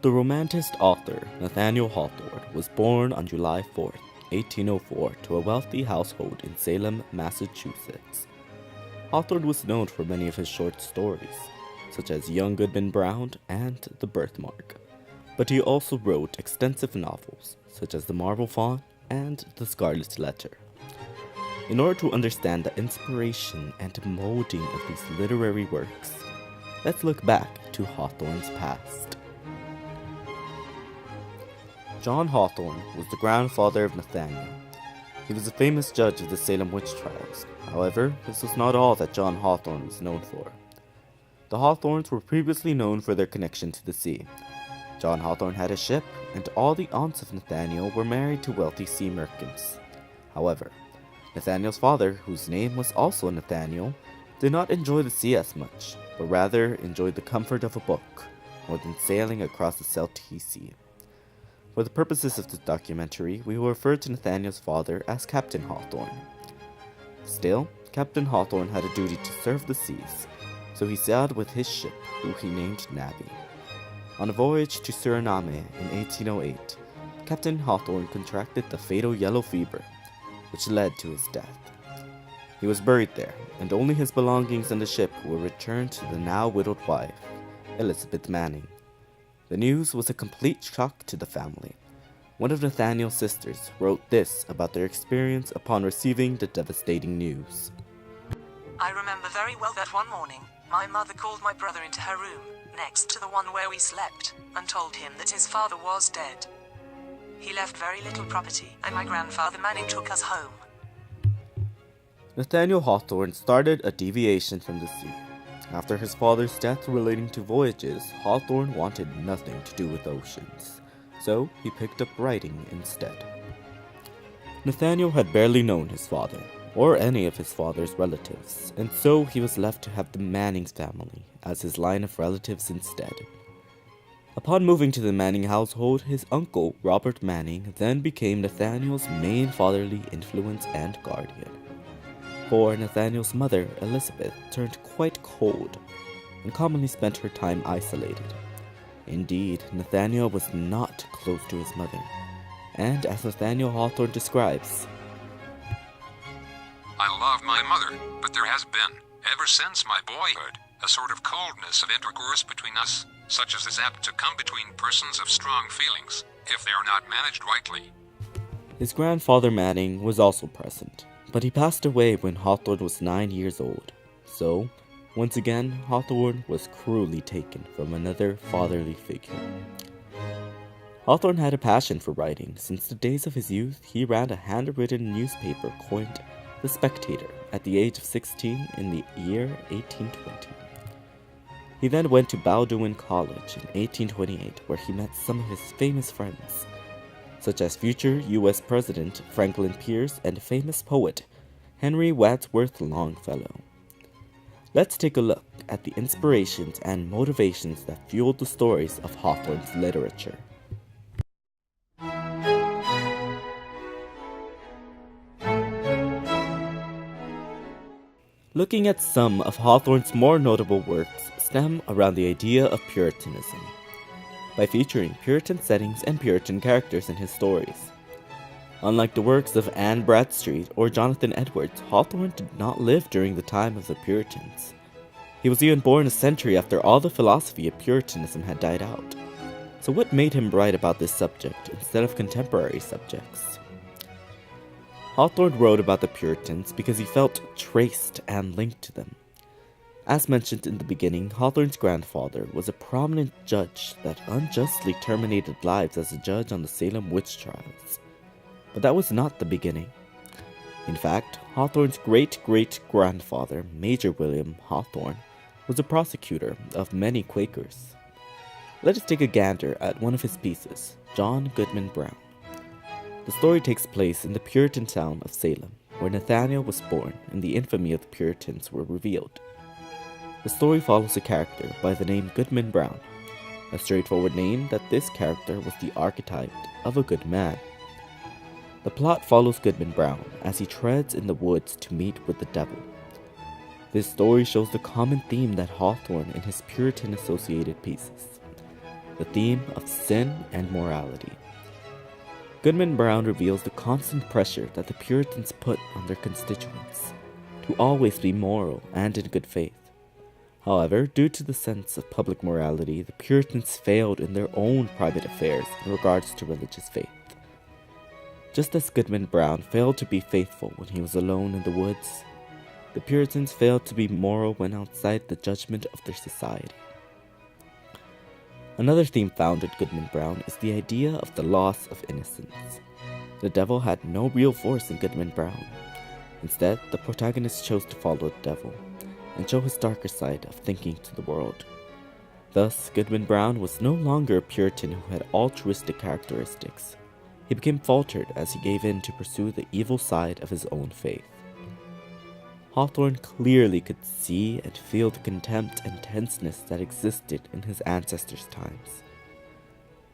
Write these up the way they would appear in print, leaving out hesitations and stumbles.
The Romantic author Nathaniel Hawthorne was born on July 4, 1804, to a wealthy household in Salem, Massachusetts. Hawthorne was known for many of his short stories, such as Young Goodman Brown and The Birthmark, but he also wrote extensive novels, such as The Marble Fawn and The Scarlet Letter. In order to understand the inspiration and molding of these literary works, let's look back to Hawthorne's past. John Hawthorne was the grandfather of Nathaniel. He was a famous judge of the Salem witch trials. However, this was not all that John Hawthorne was known for. The Hawthornes were previously known for their connection to the sea. John Hawthorne had a ship, and all the aunts of Nathaniel were married to wealthy sea merchants. However, Nathaniel's father, whose name was also Nathaniel, did not enjoy the sea as much, but rather enjoyed the comfort of a book, more than sailing across the Salty Sea. For the purposes of this documentary, we will refer to Nathaniel's father as Captain Hawthorne. Still, Captain Hawthorne had a duty to serve the seas, so he sailed with his ship, who he named Nabby. On a voyage to Suriname in 1808, Captain Hawthorne contracted the fatal yellow fever, which led to his death. He was buried there, and only his belongings on the ship were returned to the now widowed wife, Elizabeth Manning. The news was a complete shock to the family. One of Nathaniel's sisters wrote this about their experience upon receiving the devastating news. I remember very well that one morning, my mother called my brother into her room, next to the one where we slept, and told him that his father was dead. He left very little property, and my grandfather Manning took us home. Nathaniel Hawthorne started a deviation from the sea. After his father's death relating to voyages, Hawthorne wanted nothing to do with oceans, so he picked up writing instead. Nathaniel had barely known his father, or any of his father's relatives, and so he was left to have the Manning's family as his line of relatives instead. Upon moving to the Manning household, his uncle, Robert Manning, then became Nathaniel's main fatherly influence and guardian. For Nathaniel's mother, Elizabeth, turned quite cold and commonly spent her time isolated. Indeed, Nathaniel was not close to his mother, and as Nathaniel Hawthorne describes, I love my mother, but there has been, ever since my boyhood, a sort of coldness of intercourse between us, such as is apt to come between persons of strong feelings, if they are not managed rightly. His grandfather Manning was also present, but he passed away when Hawthorne was 9 years old. So, once again, Hawthorne was cruelly taken from another fatherly figure. Hawthorne had a passion for writing. Since the days of his youth, he ran a handwritten newspaper coined The Spectator at the age of 16 in the year 1820. He then went to Bowdoin College in 1828, where he met some of his famous friends, such as future U.S. President Franklin Pierce and famous poet Henry Wadsworth Longfellow. Let's take a look at the inspirations and motivations that fueled the stories of Hawthorne's literature. Looking at some of Hawthorne's more notable works stem around the idea of Puritanism, by featuring Puritan settings and Puritan characters in his stories. Unlike the works of Anne Bradstreet or Jonathan Edwards, Hawthorne did not live during the time of the Puritans. He was even born a century after all the philosophy of Puritanism had died out. So what made him write about this subject instead of contemporary subjects? Hawthorne wrote about the Puritans because he felt traced and linked to them. As mentioned in the beginning, Hawthorne's grandfather was a prominent judge that unjustly terminated lives as a judge on the Salem witch trials. But that was not the beginning. In fact, Hawthorne's great-great-grandfather, Major William Hawthorne, was a prosecutor of many Quakers. Let us take a gander at one of his pieces, John Goodman Brown. The story takes place in the Puritan town of Salem, where Nathaniel was born and the infamy of the Puritans were revealed. The story follows a character by the name Goodman Brown, a straightforward name that this character was the archetype of a good man. The plot follows Goodman Brown as he treads in the woods to meet with the devil. This story shows the common theme that Hawthorne in his Puritan-associated pieces. the theme of sin and morality. Goodman Brown reveals the constant pressure that the Puritans put on their constituents to always be moral and in good faith. However, due to the sense of public morality, the Puritans failed in their own private affairs in regards to religious faith. Just as Goodman Brown failed to be faithful when he was alone in the woods, the Puritans failed to be moral when outside the judgment of their society. Another theme found in Goodman Brown is the idea of the loss of innocence. The devil had no real force in Goodman Brown. Instead, the protagonist chose to follow the devil and show his darker side of thinking to the world. Thus, Goodman Brown was no longer a Puritan who had altruistic characteristics. He became faltered as he gave in to pursue the evil side of his own faith. Hawthorne clearly could see and feel the contempt and tenseness that existed in his ancestors' times.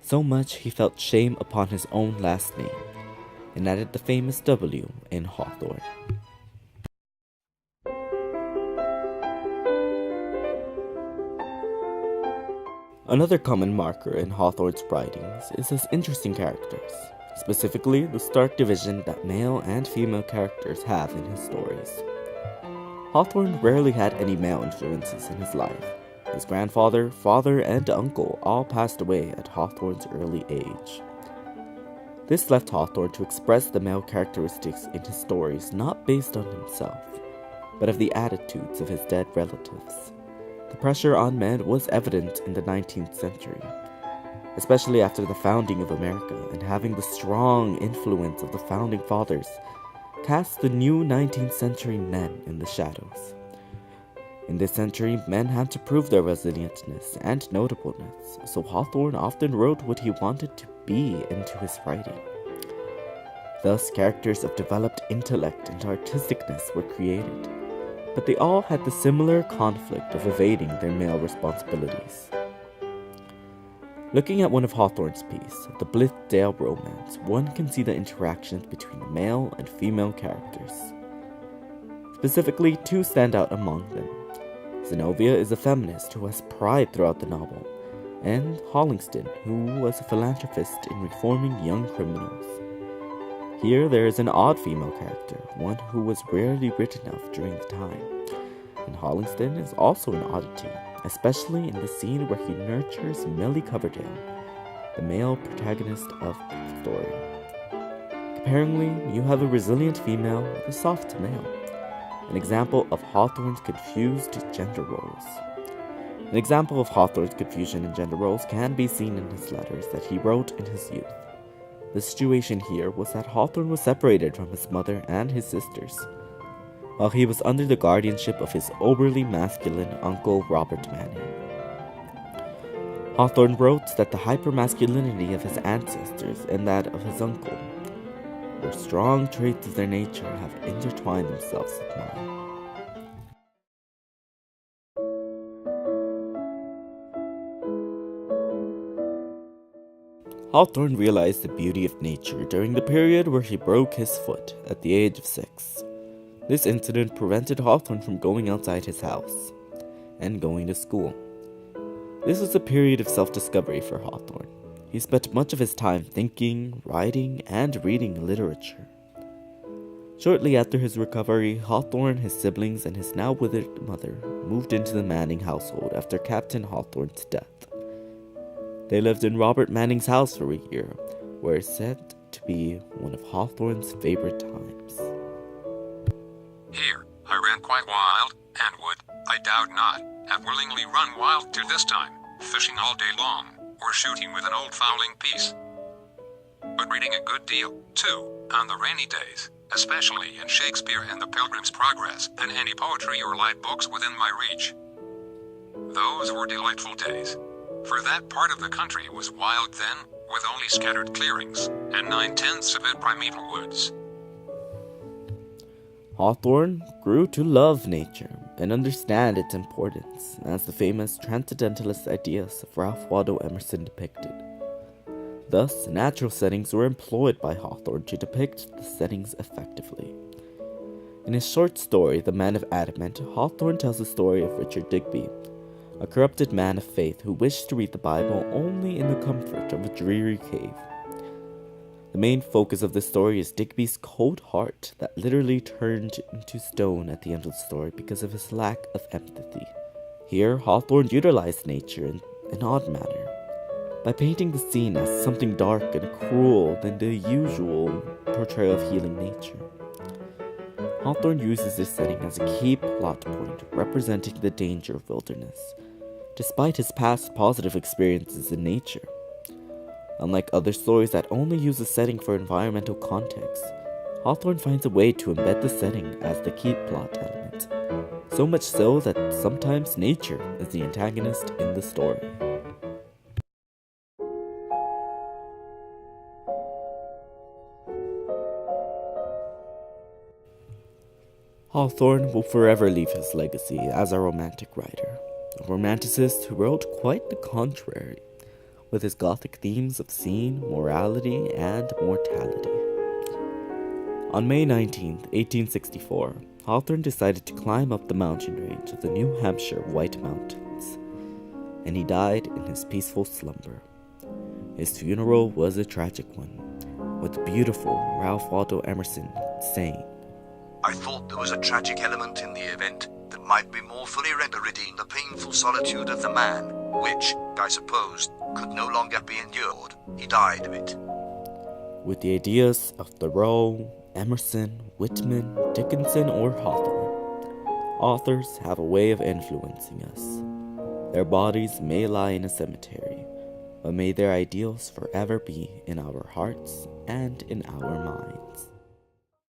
So much he felt shame upon his own last name, and added the famous W in Hawthorne. Another common marker in Hawthorne's writings is his interesting characters, specifically the stark division that male and female characters have in his stories. Hawthorne rarely had any male influences in his life. His grandfather, father, and uncle all passed away at Hawthorne's early age. This left Hawthorne to express the male characteristics in his stories not based on himself, but of the attitudes of his dead relatives. The pressure on men was evident in the 19th century, especially after the founding of America, and having the strong influence of the founding fathers cast the new 19th century men in the shadows. In this century, men had to prove their resilientness and notableness, so Hawthorne often wrote what he wanted to be into his writing. Thus, characters of developed intellect and artisticness were created, but they all had the similar conflict of evading their male responsibilities. Looking at one of Hawthorne's pieces, the Blithedale Romance, one can see the interactions between the male and female characters. Specifically, two stand out among them. Zenobia is a feminist who has pride throughout the novel, and Hollingston, who was a philanthropist in reforming young criminals. Here there is an odd female character, one who was rarely written of during the time, and Hollingston is also an oddity, especially in the scene where he nurtures Millie Coverdale, the male protagonist of the story. Comparingly, you have a resilient female with a soft male, an example of Hawthorne's confused gender roles. An example of Hawthorne's confusion in gender roles can be seen in his letters that he wrote in his youth. The situation here was that Hawthorne was separated from his mother and his sisters, while he was under the guardianship of his overly masculine uncle Robert Manning. Hawthorne wrote that the hypermasculinity of his ancestors and that of his uncle, where strong traits of their nature have intertwined themselves with mine. Hawthorne realized the beauty of nature during the period where he broke his foot at the age of 6. This incident prevented Hawthorne from going outside his house and going to school. This was a period of self-discovery for Hawthorne. He spent much of his time thinking, writing, and reading literature. Shortly after his recovery, Hawthorne, his siblings, and his now withered mother moved into the Manning household after Captain Hawthorne's death. They lived in Robert Manning's house for a year, where it's said to be one of Hawthorne's favorite times. Here, I ran quite wild, and would, I doubt not, have willingly run wild to this time, fishing all day long, or shooting with an old fowling piece. But reading a good deal, too, on the rainy days, especially in Shakespeare and the Pilgrim's Progress, and any poetry or light books within my reach. Those were delightful days, for that part of the country was wild then, with only scattered clearings, and 9/10 of it primeval woods. Hawthorne grew to love nature and understand its importance, as the famous transcendentalist ideas of Ralph Waldo Emerson depicted. Thus, natural settings were employed by Hawthorne to depict the settings effectively. In his short story, The Man of Adamant, Hawthorne tells the story of Richard Digby, a corrupted man of faith who wished to read the Bible only in the comfort of a dreary cave. The main focus of this story is Digby's cold heart that literally turned into stone at the end of the story because of his lack of empathy. Here, Hawthorne utilized nature in an odd manner, by painting the scene as something dark and cruel than the usual portrayal of healing nature. Hawthorne uses this setting as a key plot point representing the danger of wilderness, despite his past positive experiences in nature. Unlike other stories that only use the setting for environmental context, Hawthorne finds a way to embed the setting as the key plot element, so much so that sometimes nature is the antagonist in the story. Hawthorne will forever leave his legacy as a romantic writer, a romanticist who wrote quite the contrary, with his gothic themes of morality, and mortality. On May 19, 1864, Hawthorne decided to climb up the mountain range of the New Hampshire White Mountains, and he died in his peaceful slumber. His funeral was a tragic one, with the beautiful Ralph Waldo Emerson saying, "I thought there was a tragic element in the event that might be more fully rendered in the painful solitude of the man, which, I supposed, could no longer be endured. He died of it." With the ideas of Thoreau, Emerson, Whitman, Dickinson, or Hawthorne, authors have a way of influencing us. Their bodies may lie in a cemetery, but may their ideals forever be in our hearts and in our minds.